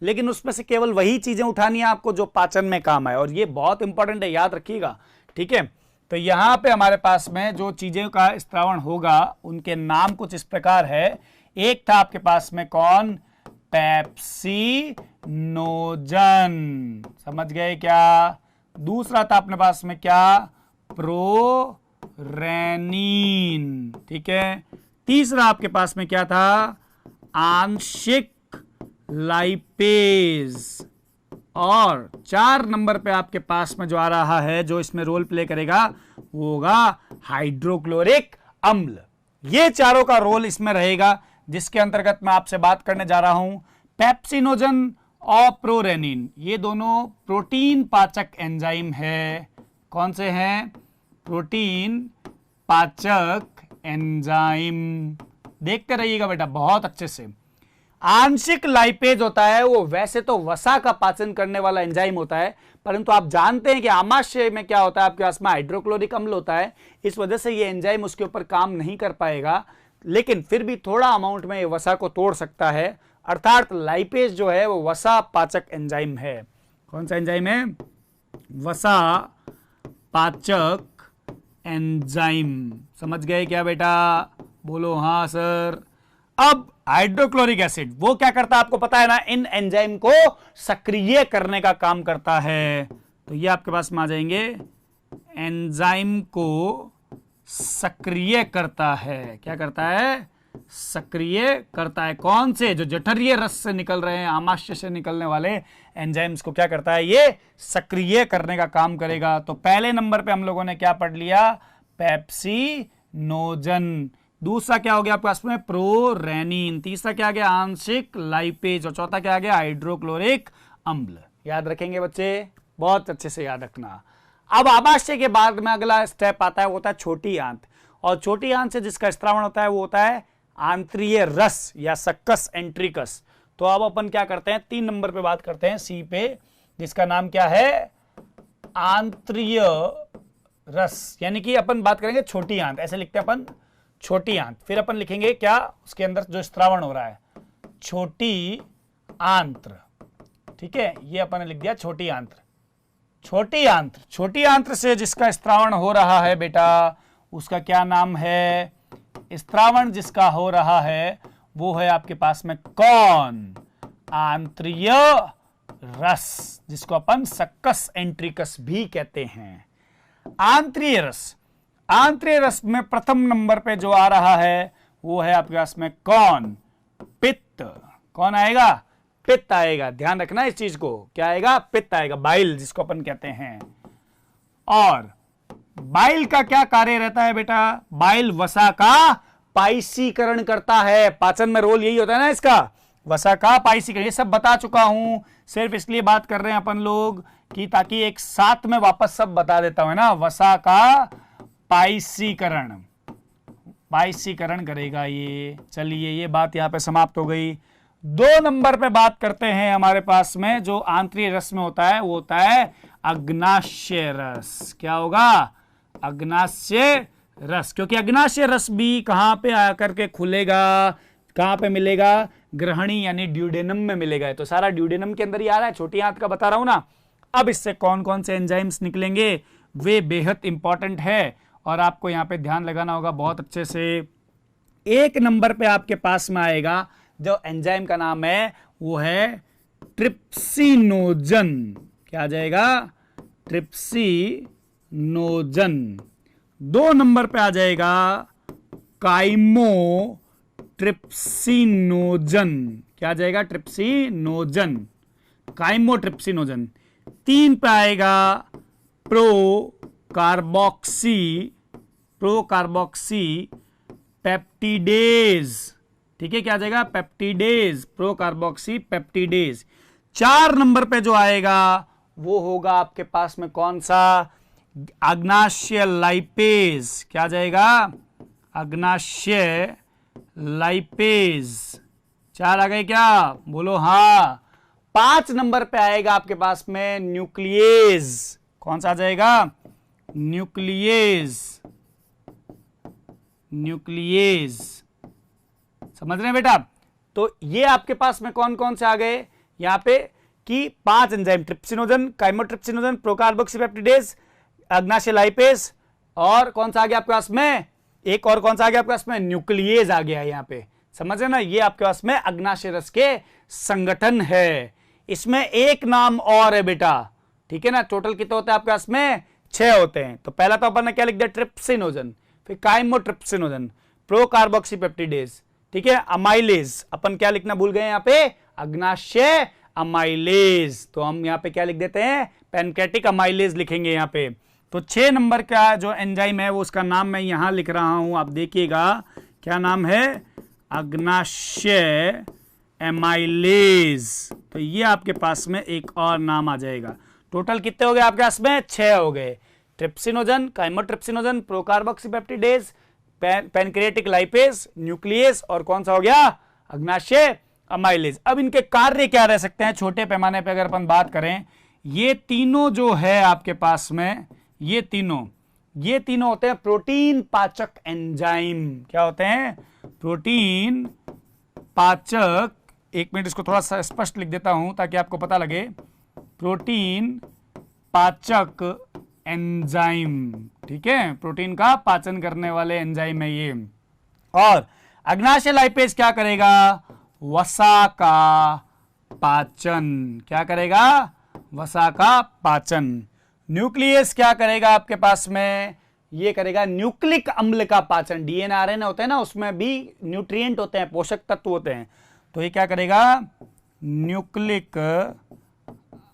Speaker 1: लेकिन उसमें से केवल वही चीजें उठानी है आपको जो पाचन में काम है, और ये बहुत इंपॉर्टेंट है, याद रखिएगा। ठीक है, तो यहां पे हमारे पास में जो चीजें का स्त्रावण होगा उनके नाम कुछ इस प्रकार है। एक था आपके पास में कौन? पेप्सिनोजन। समझ गए क्या? दूसरा था अपने पास में क्या? प्रोरेनिन। ठीक है, तीसरा आपके पास में क्या था? आंशिक लाइपेज। और 4 नंबर पे आपके पास में जो आ रहा है, जो इसमें रोल प्ले करेगा, वो होगा हाइड्रोक्लोरिक अम्ल। ये चारों का रोल इसमें रहेगा, जिसके अंतर्गत मैं आपसे बात करने जा रहा हूं। पेप्सिनोजन और प्रोरेनिन ये दोनों प्रोटीन पाचक एंजाइम है। कौन से हैं? प्रोटीन पाचक एंजाइम। देखते रहिएगा बेटा बहुत अच्छे से। आंशिक लाइपेज होता है, वो वैसे तो वसा का पाचन करने वाला एंजाइम होता है, परंतु आप जानते हैं कि आमाशय में क्या होता है, आपके पास में हाइड्रोक्लोरिक अम्ल होता है, इस वजह से ये एंजाइम उसके ऊपर काम नहीं कर पाएगा, लेकिन फिर भी थोड़ा अमाउंट में ये वसा को तोड़ सकता है। अर्थात लाइपेज जो है वो वसा पाचक एंजाइम है। कौन सा एंजाइम है? वसा पाचक एंजाइम। समझ गए क्या बेटा? बोलो हाँ सर। अब हाइड्रोक्लोरिक एसिड वो क्या करता है आपको पता है ना? इन एंजाइम को सक्रिय करने का काम करता है। तो ये आपके पास में आ जाएंगे, एंजाइम को सक्रिय करता है। क्या करता है? सक्रिय करता है। कौन से? जो जठरीय रस से निकल रहे हैं, आमाशय से निकलने वाले एंजाइम्स को क्या करता है? ये सक्रिय करने का काम करेगा। तो पहले नंबर पे हम लोगों ने क्या पढ़ लिया? पेप्सिनोजन। दूसरा क्या हो गया आपके पास में? प्रोरेनिन। तीसरा क्या आ गया? आंशिक लाइपेज। और चौथा क्या आ गया? हाइड्रोक्लोरिक अम्ल। याद रखेंगे बच्चे? बहुत अच्छे से याद रखना। अब आमाशय के बाद में अगला स्टेप आता है, वो होता है छोटी आंत। और छोटी आंत से जिसका स्त्रावण होता है वो होता है आंत्रीय रस या सक्कस एंट्रिकस। तो अब अपन क्या करते हैं? 3 नंबर पे बात करते हैं, सी पे, जिसका नाम क्या है? आंत्रीय रस। यानी कि अपन बात करेंगे छोटी आंत, ऐसे लिखते हैं अपन छोटी आंत। फिर अपन लिखेंगे क्या? उसके अंदर जो स्त्रावण हो रहा है, छोटी आंत्र। ठीक है, ये अपन ने लिख दिया छोटी आंत्र। छोटी आंत्र, छोटी आंत्र से जिसका स्त्रावण हो रहा है बेटा, उसका क्या नाम है? स्त्रावण जिसका हो रहा है वो है आपके पास में कौन? आंत्रीय रस, जिसको अपन सक्कस एंट्रिकस भी कहते हैं। आंत्रीय रस, आंत्रीय रस में प्रथम नंबर पे जो आ रहा है वो है आपके पास में कौन? पित्त। कौन आएगा? पित्त आएगा। ध्यान रखना इस चीज को। क्या आएगा? पित्त आएगा, बाइल जिसको अपन कहते हैं। और बाइल का क्या कार्य रहता है बेटा? बाइल वसा का पाइसीकरण करता है। पाचन में रोल यही होता है ना इसका, वसा का पाइसीकरण। ये सब बता चुका हूं, सिर्फ इसलिए बात कर रहे हैं अपन लोग कि ताकि एक साथ में वापस सब बता देता हूं ना। वसा का पाइसीकरण, पाइसीकरण करेगा ये। चलिए ये बात यहां पे समाप्त हो गई। 2 नंबर पे बात करते हैं हमारे पास में जो आंतरिक रस में होता है वो होता है अग्नाशय रस। क्या होगा? अग्नाशय रस। क्योंकि अग्नाशय रस भी कहां पे आकर के खुलेगा? कहां पे मिलेगा? ग्रहणी यानी ड्यूडेनम में मिलेगा। तो सारा ड्यूडेनम के अंदर ही आ रहा है, छोटी आंत का बता रहा हूं ना। अब इससे कौन कौन से एंजाइम्स निकलेंगे वे बेहद इंपॉर्टेंट है और आपको यहां पे ध्यान लगाना होगा बहुत अच्छे से। 1 नंबर पे आपके पास में आएगा जो एंजाइम का नाम है वो है ट्रिप्सिनोजन। क्या आ जाएगा? ट्रिप्सिनोजन। 2 नंबर पे आ जाएगा काइमोट्रिप्सिनोजन। क्या आ जाएगा? Trypsinogen, chymotrypsinogen. 3 पे आएगा प्रोकार्बोक्सी पेप्टिडेज। ठीक है, क्या आ जाएगा? Peptidase, procarboxy peptidase. 4 नंबर पे जो आएगा वो होगा आपके पास में कौन सा? अग्नाशय लाइपेज। क्या आ जाएगा? अग्नाशय लाइपेज। 4 आ गए क्या? बोलो हाँ। 5 नंबर पे आएगा आपके पास में न्यूक्लियेज। कौन सा आ जाएगा? Nuclease, nuclease. समझ रहे हैं बेटा? तो ये आपके पास में कौन कौन से आ गए यहां पे कि 5 एंजाइम, ट्रिप्सिनोजन, काइमोट्रिप्सिनोजन, प्रोकार्बोक्सीपेप्टिडेज, अग्नाशय लाइपेज, और कौन सा आ गया आपके पास में? एक और कौन सा आ गया आपके पास में? न्यूक्लियेज आ गया यहां पे। समझ रहे ना? ये आपके पास में अग्नाशय रस के संगठन है। इसमें एक नाम और है बेटा, ठीक है ना? टोटल कितने होते हैं आपके पास में? 6 होते हैं। तो पहला तो अपन ने क्या लिख दिया? ट्रिप्सिनोजन, फिर काइमोट्रिप्सिनोजन, प्रोकार्बोक्सीपेप्टिडेज, ठीक है, अमाइलेज। अपन क्या लिखना भूल गए यहां पे? अग्नाशय अमाइलेज। तो हम यहां पे क्या लिख देते हैं? पैनक्रेटिक अमाइलेज लिखेंगे यहां पे। तो 6 नंबर का जो एंजाइम है वो उसका नाम मैं यहां लिख रहा हूं, आप देखिएगा क्या नाम है? अग्नाशय एमाइलेज। तो ये आपके पास में एक और नाम आ जाएगा। टोटल कितने हो गए आपके पास में? 6 हो गए। Trypsinogen, chymotrypsinogen, procarboxypeptidase, pancreatic lipase, nucleus, और कौन सा हो गया? अग्नाशय अमाइलेज। अब इनके कार्य क्या रह सकते हैं छोटे पैमाने पे अगर अपन बात करें? ये तीनों जो है आपके पास में, ये तीनों होते हैं प्रोटीन पाचक एंजाइम। क्या होते हैं? प्रोटीन पाचक। एक मिनट, इसको थोड़ा सा स्पष्ट लिख देता हूं ताकि आपको पता लगे। प्रोटीन पाचक एंजाइम, ठीक है, प्रोटीन का पाचन करने वाले एंजाइम है ये। और अग्नाशय लाइपेज क्या करेगा? वसा का पाचन। क्या करेगा? वसा का पाचन। न्यूक्लियस क्या करेगा आपके पास में? ये करेगा न्यूक्लिक अम्ल का पाचन। डीएनए आरएनए होते हैं ना, उसमें भी न्यूट्रिएंट होते हैं, पोषक तत्व होते हैं। तो ये क्या करेगा? न्यूक्लिक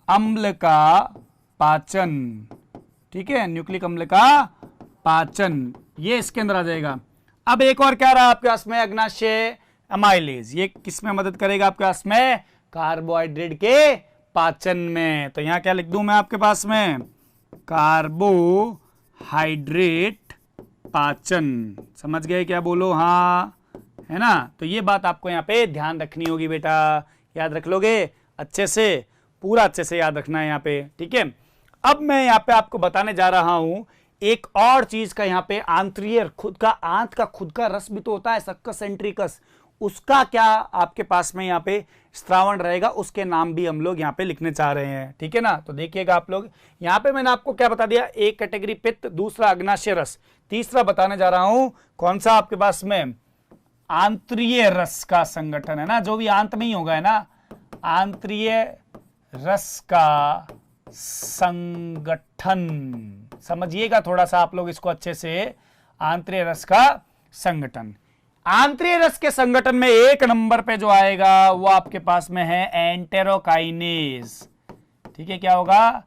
Speaker 1: अम्ल का पाचन। ठीक है, न्यूक्लिक अम्ल का पाचन, ये इसके अंदर आ जाएगा। अब एक और क्या रहा आपके पास में? अग्नाशय अमाइलेज। ये किसमें मदद करेगा आपके पास में? कार्बोहाइड्रेट के पाचन में। तो यहां क्या लिख दूं मैं आपके पास में? कार्बोहाइड्रेट पाचन। समझ गए क्या? बोलो हाँ, है ना? तो ये बात आपको यहां पे ध्यान रखनी होगी बेटा। याद रख लोगे अच्छे से, पूरा अच्छे से याद रखना है यहां पे, ठीक है। अब मैं यहां पे आपको बताने जा रहा हूं एक और चीज का। यहां पे आंतरियर, खुद का आंत का खुद का रस भी तो होता है, सक्कस सेंट्रिकस। उसका क्या आपके पास में यहाँ पे स्त्रावण रहेगा, उसके नाम भी हम लोग यहाँ पे लिखने चाह रहे हैं, ठीक है ना? तो देखिएगा आप लोग, यहाँ पे मैंने आपको क्या बता दिया? एक कैटेगरी पित्त, दूसरा अग्नाशय रस, तीसरा बताने जा रहा हूं कौन सा आपके पास में? आंतरिय रस का संगठन, है ना? जो भी आंत में ही होगा, है ना? आंतरिय रस का संगठन। समझिएगा थोड़ा सा आप लोग इसको अच्छे से। आंतरिय रस का संगठन। आंतरिय रस के संगठन में 1 नंबर पे जो आएगा वो आपके पास में है एंटेरोकाइनेज। ठीक है, क्या होगा?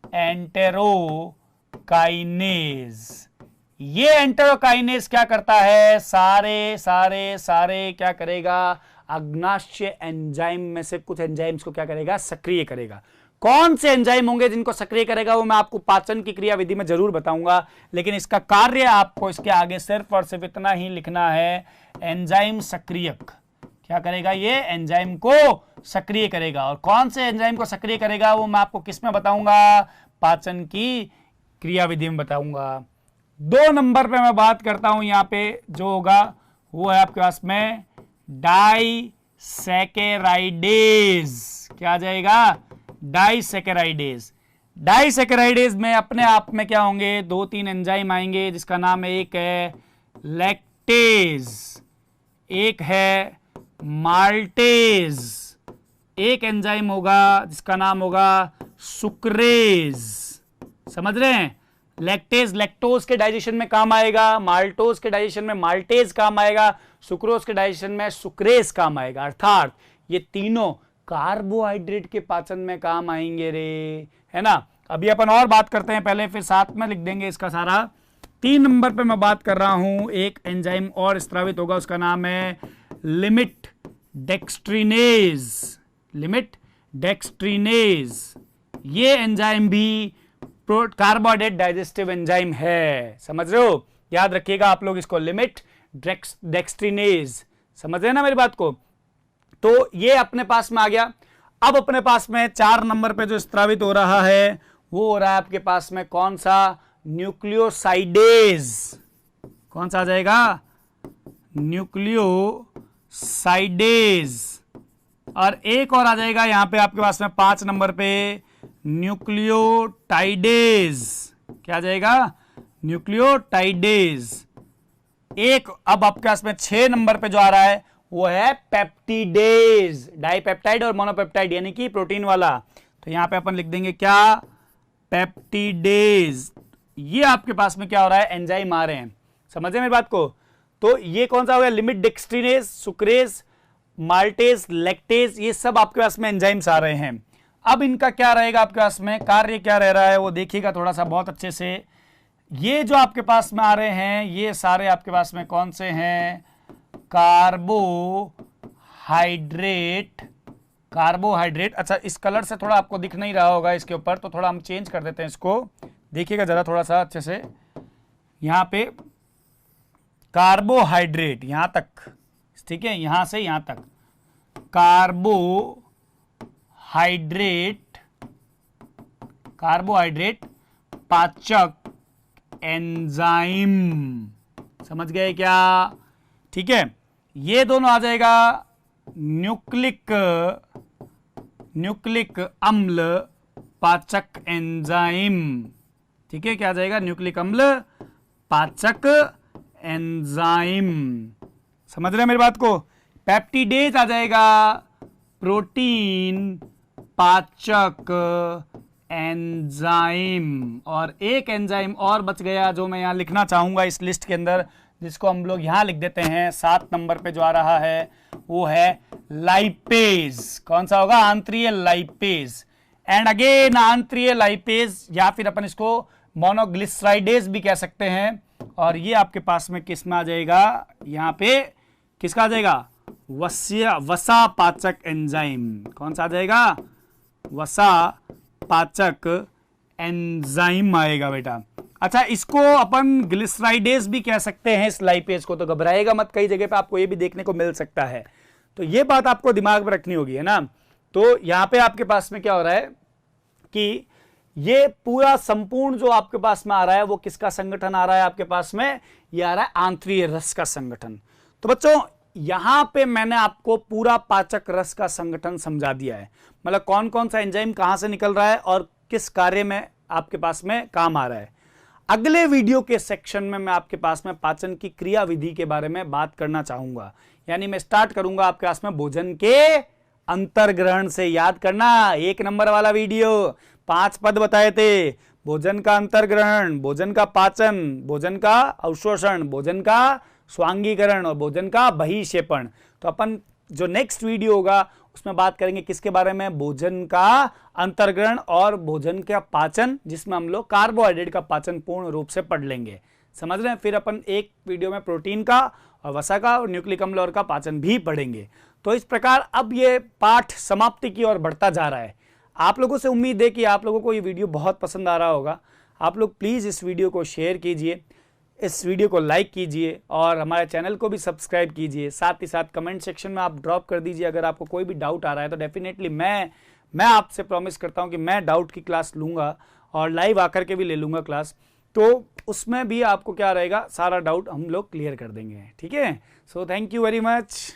Speaker 1: एंटेरोकाइनेज। ये एंटेरोकाइनेज क्या करता है? सारे क्या करेगा? अग्नाशय एंजाइम में से कुछ एंजाइम्स को क्या करेगा? सक्रिय करेगा। कौन से एंजाइम होंगे जिनको सक्रिय करेगा वो मैं आपको पाचन की क्रिया विधि में जरूर बताऊंगा, लेकिन इसका कार्य आपको इसके आगे सिर्फ और सिर्फ इतना ही लिखना है, एंजाइम सक्रियक। क्या करेगा? ये एंजाइम को सक्रिय करेगा। और कौन से एंजाइम को सक्रिय करेगा वो मैं आपको किस में बताऊंगा? पाचन की क्रिया विधि में बताऊंगा। 2 नंबर पे मैं बात करता हूं, यहां पे जो होगा वो है आपके पास में डाइसैकेराइडेज। क्या आ जाएगा? डाइसैकेराइडेज। डाइसैकेराइडेज में अपने आप में क्या होंगे? 2-3 एंजाइम आएंगे जिसका नाम है, एक है लैक्टेज, एक है माल्टेज, एक एंजाइम होगा जिसका नाम होगा सुक्रेज। समझ रहे हैं? लैक्टेज लैक्टोज के डाइजेशन में काम आएगा, माल्टोज के डाइजेशन में माल्टेज काम आएगा, सुक्रोज के डाइजेशन में सुक्रेज काम आएगा। अर्थात ये तीनों कार्बोहाइड्रेट के पाचन में काम आएंगे रे, है ना। अभी अपन और बात करते हैं, पहले फिर साथ में लिख देंगे इसका सारा। 3 नंबर पे मैं बात कर रहा हूं, एक एंजाइम और स्त्रावित होगा, उसका नाम है लिमिट डेक्स्ट्रीनेज। लिमिट डेक्स्ट्रीनेज ये एंजाइम भी कार्बोहाइड्रेट डाइजेस्टिव एंजाइम है, समझ रहे हो? याद रखिएगा आप लोग इसको, लिमिट डेक्स्ट्रीनेज। समझ रहे हैं ना मेरी बात को? तो ये अपने पास में आ गया। अब अपने पास में 4 नंबर पे जो स्त्रावित हो रहा है वो हो रहा है आपके पास में कौन सा? न्यूक्लियोसाइडेज। कौन सा आ जाएगा? न्यूक्लियोसाइडेज। और एक और आ जाएगा यहां पे आपके पास में 5 नंबर पे, न्यूक्लियोटाइडेज। क्या आ जाएगा? न्यूक्लियोटाइडेज। एक अब आपके पास में 6 नंबर पे जो आ रहा है वो है पेप्टिडेज। डाइपेप्टाइड और मोनोपेप्टाइड यानी कि प्रोटीन वाला। तो यहां पे अपन लिख देंगे क्या? पेप्टिडेज। ये आपके पास में क्या हो रहा है? एंजाइम आ रहे हैं, समझे मेरी बात को? तो ये कौन सा हो गया? लिमिट डेक्स्ट्रीनेज, सुक्रेज, माल्टेज, लैक्टेज, ये सब आपके पास में एंजाइम्स आ रहे हैं। अब इनका क्या रहेगा आपके पास में? कार्य क्या रह रहा है वो देखिएगा थोड़ा सा बहुत अच्छे से। ये जो आपके पास में आ रहे हैं ये सारे आपके पास में कौन से हैं? कार्बोहाइड्रेट। कार्बोहाइड्रेट। अच्छा, इस कलर से थोड़ा आपको दिख नहीं रहा होगा इसके ऊपर, तो थोड़ा हम चेंज कर देते हैं इसको, देखिएगा जरा थोड़ा सा अच्छे से। यहां पे कार्बोहाइड्रेट यहां तक, ठीक है, यहां से यहां तक कार्बोहाइड्रेट। कार्बोहाइड्रेट पाचक एंजाइम, समझ गए क्या? ठीक है, ये दोनों आ जाएगा न्यूक्लिक अम्ल पाचक एंजाइम। ठीक है, क्या आ जाएगा? न्यूक्लिक अम्ल पाचक एंजाइम। समझ रहे हैं मेरी बात को? पेप्टिडेज आ जाएगा प्रोटीन पाचक एंजाइम। और एक एंजाइम और बच गया जो मैं यहां लिखना चाहूंगा इस लिस्ट के अंदर, जिसको हम लोग यहां लिख देते हैं 7 नंबर पे जो आ रहा है वो है लाइपेज। कौन सा होगा? आंतरीय लाइपेज। एंड अगेन आंतरीय लाइपेज, या फिर अपन इसको मोनोग्लिसराइडेज भी कह सकते हैं। और ये आपके पास में किस में आ जाएगा? यहां पे किसका आ जाएगा? वसा पाचक एंजाइम। कौन सा आ जाएगा? वसा पाचक एंजाइम आएगा बेटा। अच्छा, इसको अपन ग्लिसराइडेज भी कह सकते हैं इस लाइपेज को, तो घबराएगा मत, कई जगह पे आपको ये भी देखने को मिल सकता है। तो ये बात आपको दिमाग में रखनी होगी, है ना। तो यहां पे आपके पास में क्या हो रहा है कि ये पूरा संपूर्ण जो आपके पास में आ रहा है वो किसका संगठन आ रहा है आपके पास में? ये आ रहा है आंतरीय रस का संगठन। तो बच्चों यहां पे मैंने आपको पूरा पाचक रस का संगठन समझा दिया है, मतलब कौन कौन सा एंजाइम कहां से निकल रहा है और किस कार्य में आपके पास में काम आ रहा है। अगले वीडियो के सेक्शन में मैं आपके पास में पाचन की क्रिया विधि के बारे में बात करना चाहूंगा, यानी मैं स्टार्ट करूंगा आपके पास में भोजन के अंतर्ग्रहण से। याद करना, 1 नंबर वाला वीडियो 5 पद बताए थे, भोजन का अंतर्ग्रहण, भोजन का पाचन, भोजन का अवशोषण, भोजन का स्वांगीकरण और भोजन का बहिक्षेपण। तो अपन जो नेक्स्ट वीडियो होगा उसमें बात करेंगे किसके बारे में? भोजन का अंतर्ग्रहण और भोजन का पाचन, जिसमें हम लोग कार्बोहाइड्रेट का पाचन पूर्ण रूप से पढ़ लेंगे, समझ रहे हैं। फिर अपन एक वीडियो में प्रोटीन का और वसा का और न्यूक्लिक अम्ल और का पाचन भी पढ़ेंगे। तो इस प्रकार अब ये पाठ समाप्ति की ओर बढ़ता जा रहा है। आप लोगों से उम्मीद है कि आप लोगों को ये वीडियो बहुत पसंद आ रहा होगा। आप लोग प्लीज़ इस वीडियो को शेयर कीजिए, इस वीडियो को लाइक कीजिए और हमारे चैनल को भी सब्सक्राइब कीजिए। साथ ही साथ कमेंट सेक्शन में आप ड्रॉप कर दीजिए अगर आपको कोई भी डाउट आ रहा है, तो डेफिनेटली मैं आपसे प्रॉमिस करता हूं कि मैं डाउट की क्लास लूंगा और लाइव आकर के भी ले लूंगा क्लास। तो उसमें भी आपको क्या रहेगा, सारा डाउट हम लोग क्लियर कर देंगे, ठीक है। So thank you very much.